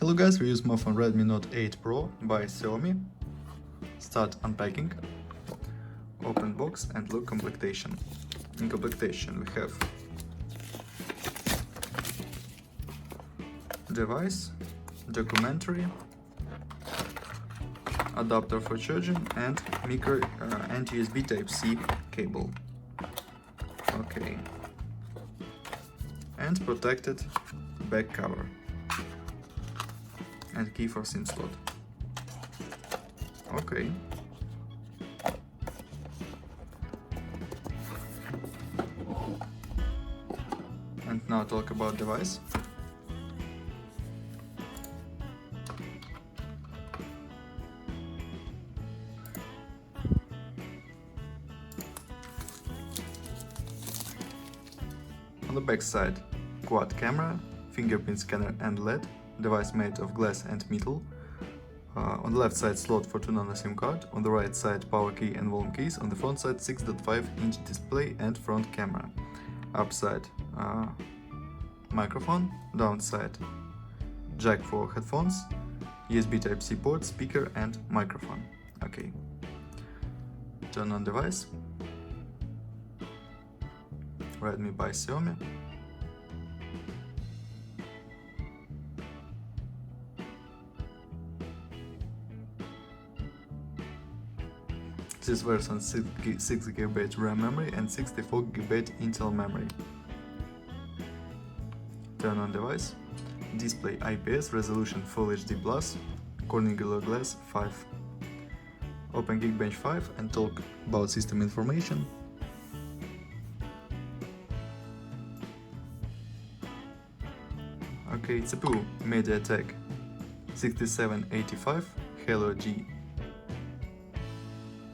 Hello guys, we use my phone Redmi Note 8 Pro by Xiaomi. Start unpacking. Open box and look completation. In completation we have device, documentary, adapter for charging, and micro and USB Type-C cable. Okay. And protected back cover. And key for SIM slot. Okay. And now talk about device. On the back side, quad camera, fingerprint scanner and LED, device made of glass and metal. On the left side, slot for 2 nano SIM card. On the right side, power key and volume keys. On the front side, 6.5-inch display and front camera. Upside, microphone. Downside, jack for headphones, USB Type-C port, speaker and microphone. Okay. Turn on device. Redmi by Xiaomi. This version 6GB RAM memory and 64GB internal memory. Turn on device. Display IPS, resolution Full HD+, Corning Gorilla Glass 5. Open Geekbench 5 and talk about system information. Okay, CPU MediaTek 6785 Helio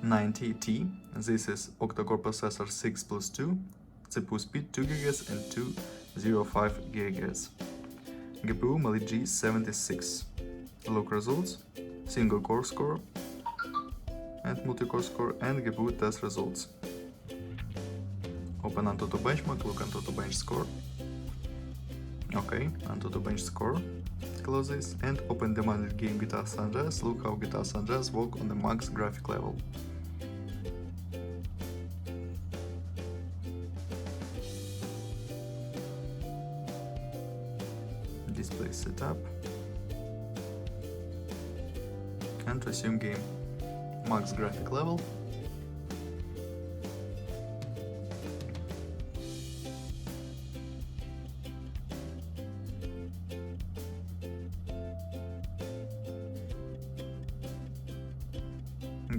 G90T. This is octa-core processor 6+2, CPU speed 2 GHz and 205 GHz. GPU Mali G76. Look results, single core score and multi-core score, and GPU test results. Open Antutu benchmark, look Antutu bench score. Okay, Antutu bench score. Close this and open demanded game GTA San Andreas. Look how GTA San Andreas work on the max graphic level. Display setup and resume game. Max graphic level.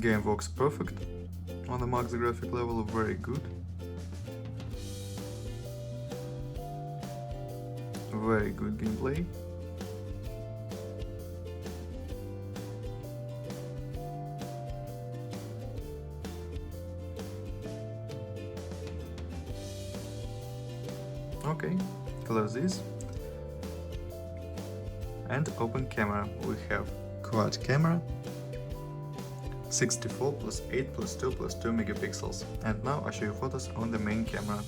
Game works perfect on the max graphic level, very good. Very good gameplay. Okay, close this. And open camera. We have quad camera. 64 plus 8 plus 2 plus 2 megapixels. And now I show you photos on the main camera.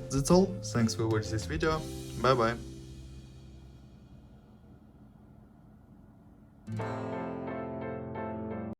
That's all, thanks for watching this video, bye bye.